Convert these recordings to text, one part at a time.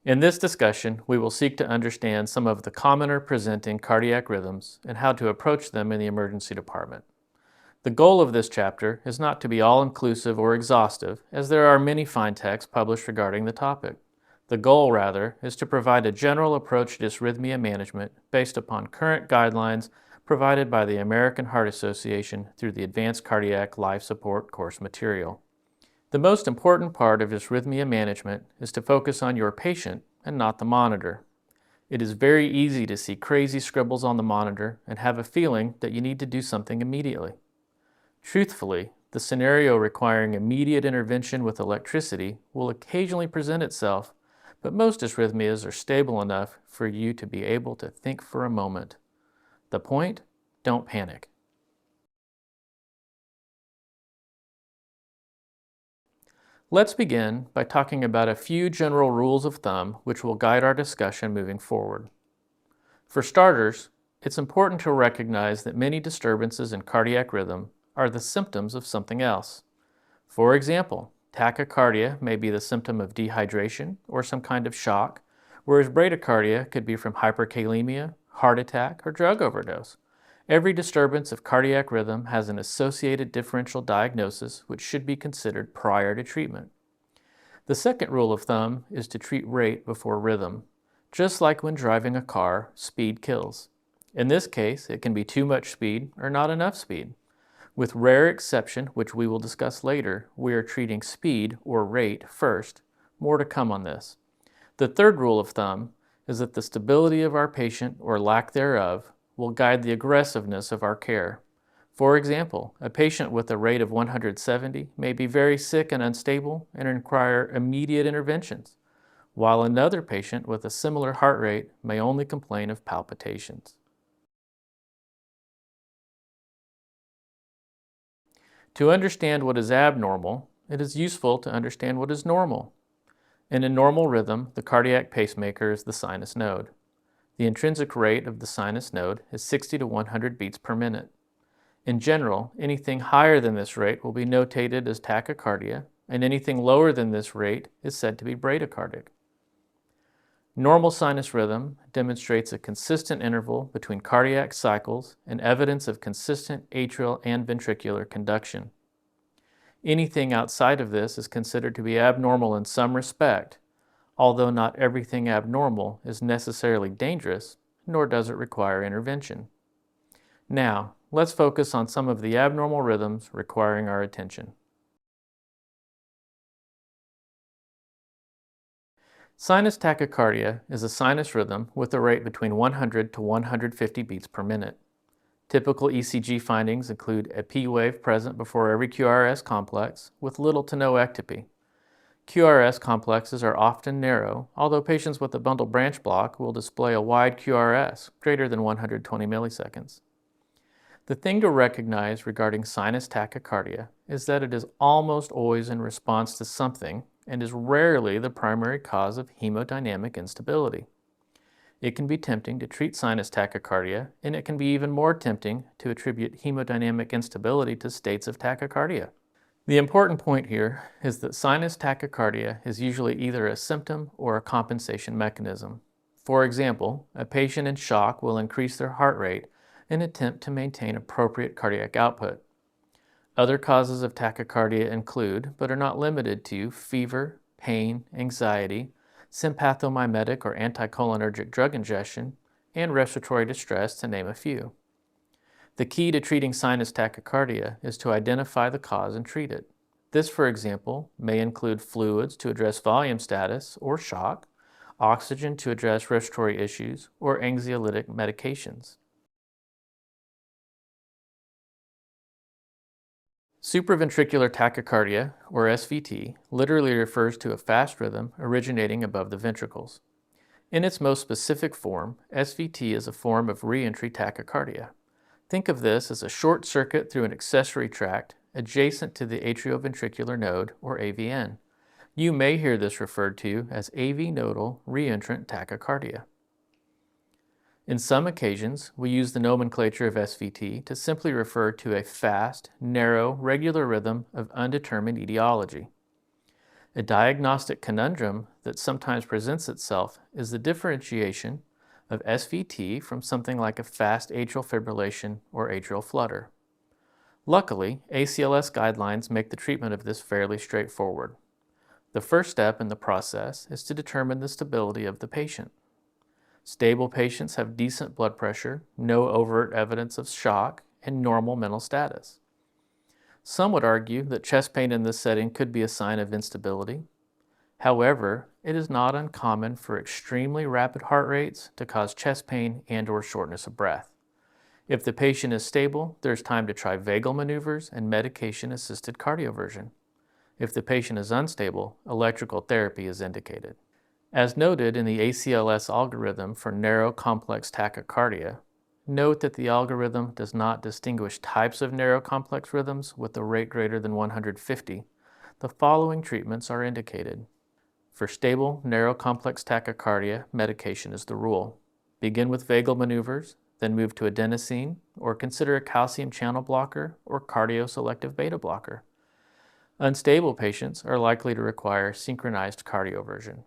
In this discussion, we will seek to understand some of the commoner presenting cardiac rhythms and how to approach them in the emergency department. The goal of this chapter is not to be all-inclusive or exhaustive, as there are many fine texts published regarding the topic. The goal, rather, is to provide a general approach to dysrhythmia management based upon current guidelines provided by the American Heart Association through the Advanced Cardiac Life Support course material. The most important part of dysrhythmia management is to focus on your patient and not the monitor. It is very easy to see crazy scribbles on the monitor and have a feeling that you need to do something immediately. Truthfully, the scenario requiring immediate intervention with electricity will occasionally present itself, but most dysrhythmias are stable enough for you to be able to think for a moment. The point? Don't panic. Let's begin by talking about a few general rules of thumb which will guide our discussion moving forward. For starters, it's important to recognize that many disturbances in cardiac rhythm are the symptoms of something else. For example, tachycardia may be the symptom of dehydration or some kind of shock, whereas bradycardia could be from hyperkalemia, heart attack, or drug overdose. Every disturbance of cardiac rhythm has an associated differential diagnosis which should be considered prior to treatment. The second rule of thumb is to treat rate before rhythm. Just like when driving a car, speed kills. In this case, it can be too much speed or not enough speed. With rare exception, which we will discuss later, we are treating speed or rate first. More to come on this. The third rule of thumb is that the stability of our patient or lack thereof will guide the aggressiveness of our care. For example, a patient with a rate of 170 may be very sick and unstable and require immediate interventions, while another patient with a similar heart rate may only complain of palpitations. To understand what is abnormal, it is useful to understand what is normal. In a normal rhythm, the cardiac pacemaker is the sinus node. The intrinsic rate of the sinus node is 60 to 100 beats per minute. In general, anything higher than this rate will be notated as tachycardia, and anything lower than this rate is said to be bradycardic. Normal sinus rhythm demonstrates a consistent interval between cardiac cycles and evidence of consistent atrial and ventricular conduction. Anything outside of this is considered to be abnormal in some respect, although not everything abnormal is necessarily dangerous, nor does it require intervention. Now, let's focus on some of the abnormal rhythms requiring our attention. Sinus tachycardia is a sinus rhythm with a rate between 100 to 150 beats per minute. Typical ECG findings include a P wave present before every QRS complex with little to no ectopy. QRS complexes are often narrow, although patients with a bundle branch block will display a wide QRS greater than 120 milliseconds. The thing to recognize regarding sinus tachycardia is that it is almost always in response to something and is rarely the primary cause of hemodynamic instability. It can be tempting to treat sinus tachycardia, and it can be even more tempting to attribute hemodynamic instability to states of tachycardia. The important point here is that sinus tachycardia is usually either a symptom or a compensation mechanism. For example, a patient in shock will increase their heart rate and attempt to maintain appropriate cardiac output. Other causes of tachycardia include, but are not limited to, fever, pain, anxiety, sympathomimetic or anticholinergic drug ingestion, and respiratory distress, to name a few. The key to treating sinus tachycardia is to identify the cause and treat it. This, for example, may include fluids to address volume status or shock, oxygen to address respiratory issues, or anxiolytic medications. Supraventricular tachycardia, or SVT, literally refers to a fast rhythm originating above the ventricles. In its most specific form, SVT is a form of reentry tachycardia. Think of this as a short circuit through an accessory tract adjacent to the atrioventricular node, or AVN. You may hear this referred to as AV nodal reentrant tachycardia. In some occasions, we use the nomenclature of SVT to simply refer to a fast, narrow, regular rhythm of undetermined etiology. A diagnostic conundrum that sometimes presents itself is the differentiation of SVT from something like a fast atrial fibrillation or atrial flutter. Luckily, ACLS guidelines make the treatment of this fairly straightforward. The first step in the process is to determine the stability of the patient. Stable patients have decent blood pressure, no overt evidence of shock, and normal mental status. Some would argue that chest pain in this setting could be a sign of instability. However, it is not uncommon for extremely rapid heart rates to cause chest pain and/or shortness of breath. If the patient is stable, there's time to try vagal maneuvers and medication-assisted cardioversion. If the patient is unstable, electrical therapy is indicated. As noted in the ACLS algorithm for narrow complex tachycardia, note that the algorithm does not distinguish types of narrow complex rhythms with a rate greater than 150. The following treatments are indicated. For stable narrow complex tachycardia, medication is the rule. Begin with vagal maneuvers, then move to adenosine, or consider a calcium channel blocker or cardioselective beta blocker. Unstable patients are likely to require synchronized cardioversion.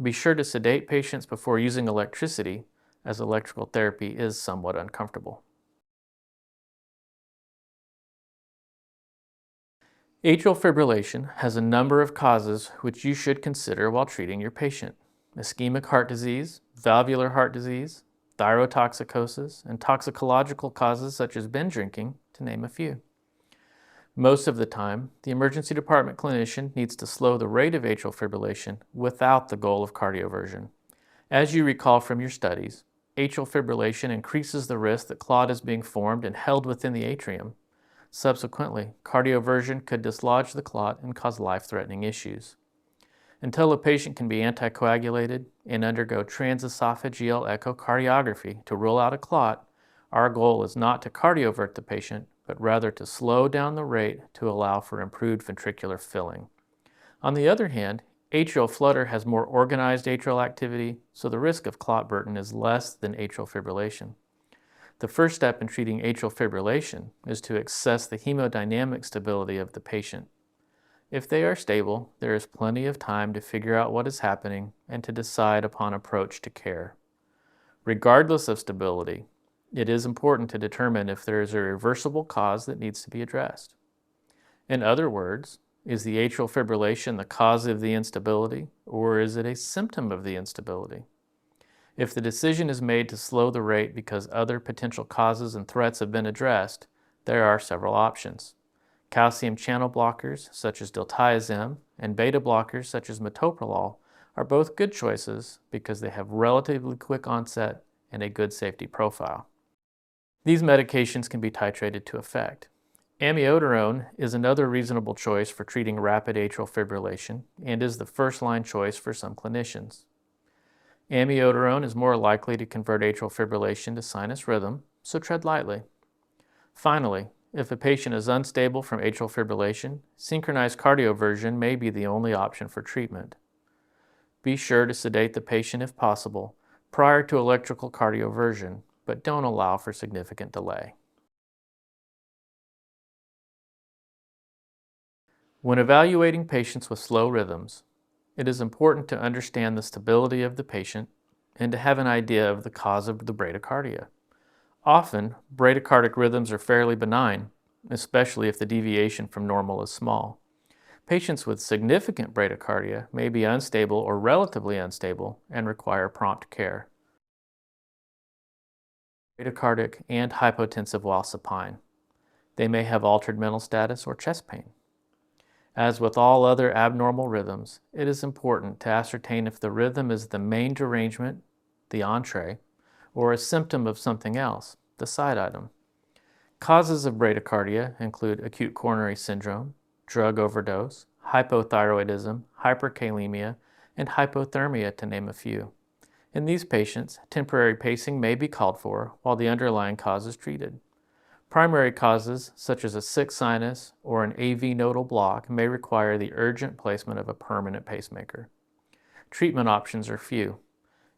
Be sure to sedate patients before using electricity, as electrical therapy is somewhat uncomfortable. Atrial fibrillation has a number of causes which you should consider while treating your patient. Ischemic heart disease, valvular heart disease, thyrotoxicosis, and toxicological causes such as binge drinking, to name a few. Most of the time, the emergency department clinician needs to slow the rate of atrial fibrillation without the goal of cardioversion. As you recall from your studies, atrial fibrillation increases the risk that clot is being formed and held within the atrium. Subsequently, cardioversion could dislodge the clot and cause life-threatening issues. Until a patient can be anticoagulated and undergo transesophageal echocardiography to rule out a clot, our goal is not to cardiovert the patient, but rather to slow down the rate to allow for improved ventricular filling. On the other hand, atrial flutter has more organized atrial activity, so the risk of clot burden is less than atrial fibrillation. The first step in treating atrial fibrillation is to assess the hemodynamic stability of the patient. If they are stable, there is plenty of time to figure out what is happening and to decide upon approach to care. Regardless of stability, it is important to determine if there is a reversible cause that needs to be addressed. In other words, is the atrial fibrillation the cause of the instability, or is it a symptom of the instability? If the decision is made to slow the rate because other potential causes and threats have been addressed, there are several options. Calcium channel blockers such as diltiazem and beta blockers such as metoprolol are both good choices because they have relatively quick onset and a good safety profile. These medications can be titrated to effect. Amiodarone is another reasonable choice for treating rapid atrial fibrillation and is the first-line choice for some clinicians. Amiodarone is more likely to convert atrial fibrillation to sinus rhythm, so tread lightly. Finally, if a patient is unstable from atrial fibrillation, synchronized cardioversion may be the only option for treatment. Be sure to sedate the patient if possible prior to electrical cardioversion, but don't allow for significant delay. When evaluating patients with slow rhythms, it is important to understand the stability of the patient and to have an idea of the cause of the bradycardia. Often, bradycardic rhythms are fairly benign, especially if the deviation from normal is small. Patients with significant bradycardia may be unstable or relatively unstable and require prompt care. Bradycardic and hypotensive while supine. They may have altered mental status or chest pain. As with all other abnormal rhythms, it is important to ascertain if the rhythm is the main derangement, the entree, or a symptom of something else, the side item. Causes of bradycardia include acute coronary syndrome, drug overdose, hypothyroidism, hyperkalemia, and hypothermia, to name a few. In these patients, temporary pacing may be called for while the underlying cause is treated. Primary causes, such as a sick sinus or an AV nodal block, may require the urgent placement of a permanent pacemaker. Treatment options are few.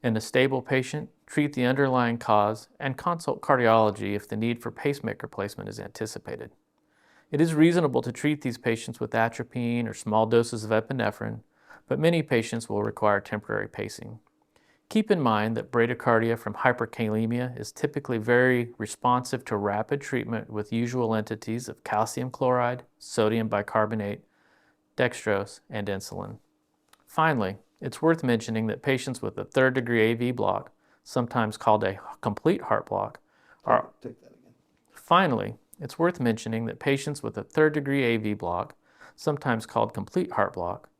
In a stable patient, treat the underlying cause and consult cardiology if the need for pacemaker placement is anticipated. It is reasonable to treat these patients with atropine or small doses of epinephrine, but many patients will require temporary pacing. Keep in mind that bradycardia from hyperkalemia is typically very responsive to rapid treatment with usual entities of calcium chloride, sodium bicarbonate, dextrose, and insulin. Finally, it's worth mentioning that patients with a third-degree AV block, sometimes called a complete heart block, are Finally, it's worth mentioning that patients with a third-degree AV block, sometimes called complete heart block,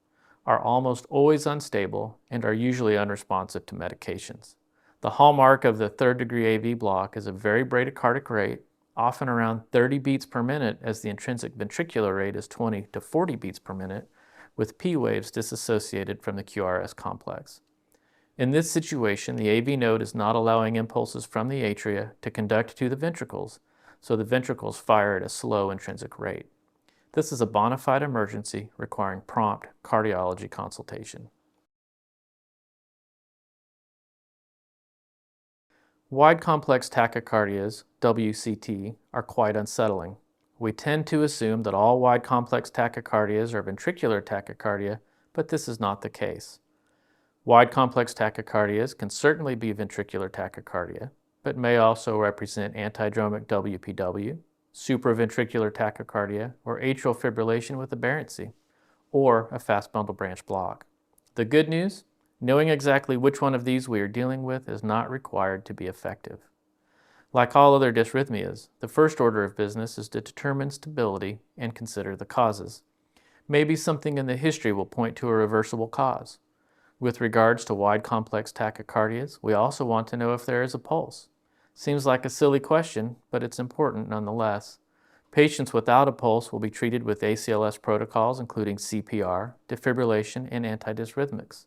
are almost always unstable and are usually unresponsive to medications. The hallmark of the third-degree AV block is a very bradycardic rate, often around 30 beats per minute, as the intrinsic ventricular rate is 20 to 40 beats per minute, with P waves disassociated from the QRS complex. In this situation, the AV node is not allowing impulses from the atria to conduct to the ventricles, so the ventricles fire at a slow intrinsic rate. This is a bona fide emergency requiring prompt cardiology consultation. Wide complex tachycardias, WCT, are quite unsettling. We tend to assume that all wide complex tachycardias are ventricular tachycardia, but this is not the case. Wide complex tachycardias can certainly be ventricular tachycardia, but may also represent antidromic WPW, supraventricular tachycardia, or atrial fibrillation with aberrancy, or a fast bundle branch block. The good news? Knowing exactly which one of these we are dealing with is not required to be effective. Like all other dysrhythmias, the first order of business is to determine stability and consider the causes. Maybe something in the history will point to a reversible cause. With regards to wide complex tachycardias, we also want to know if there is a pulse. Seems like a silly question, but it's important nonetheless. Patients without a pulse will be treated with ACLS protocols including CPR, defibrillation, and antidysrhythmics.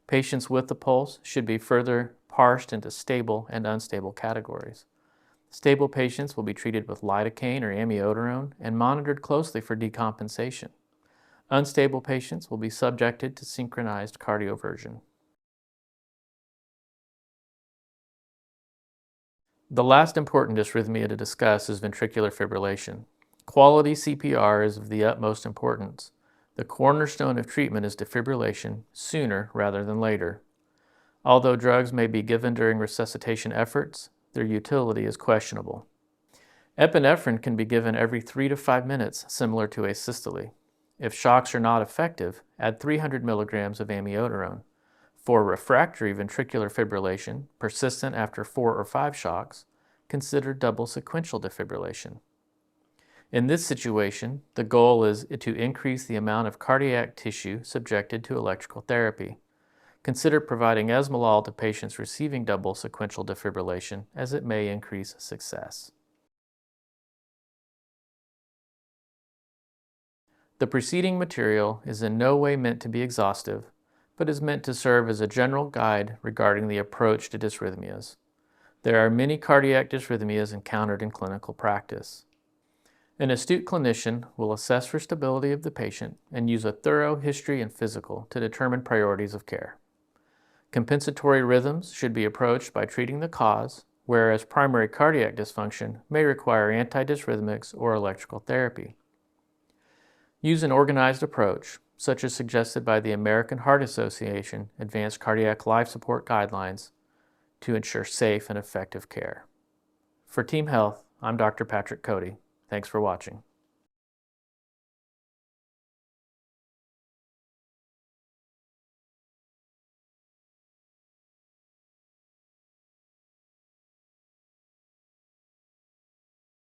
Patients with a pulse should be further parsed into stable and unstable categories. Stable patients will be treated with lidocaine or amiodarone and monitored closely for decompensation. Unstable patients will be subjected to synchronized cardioversion. The last important dysrhythmia to discuss is ventricular fibrillation. Quality CPR is of the utmost importance. The cornerstone of treatment is defibrillation sooner rather than later. Although drugs may be given during resuscitation efforts, their utility is questionable. Epinephrine can be given every 3 to 5 minutes, similar to asystole. If shocks are not effective, add 300 milligrams of amiodarone. For refractory ventricular fibrillation, persistent after 4 or 5 shocks, consider double sequential defibrillation. In this situation, the goal is to increase the amount of cardiac tissue subjected to electrical therapy. Consider providing esmolol to patients receiving double sequential defibrillation, as it may increase success. The preceding material is in no way meant to be exhaustive, but is meant to serve as a general guide regarding the approach to dysrhythmias. There are many cardiac dysrhythmias encountered in clinical practice. An astute clinician will assess for stability of the patient and use a thorough history and physical to determine priorities of care. Compensatory rhythms should be approached by treating the cause, whereas primary cardiac dysfunction may require antidysrhythmics or electrical therapy. Use an organized approach, such as suggested by the American Heart Association Advanced Cardiac Life Support Guidelines, to ensure safe and effective care. For Team Health, I'm Dr. Patrick Cody. Thanks for watching.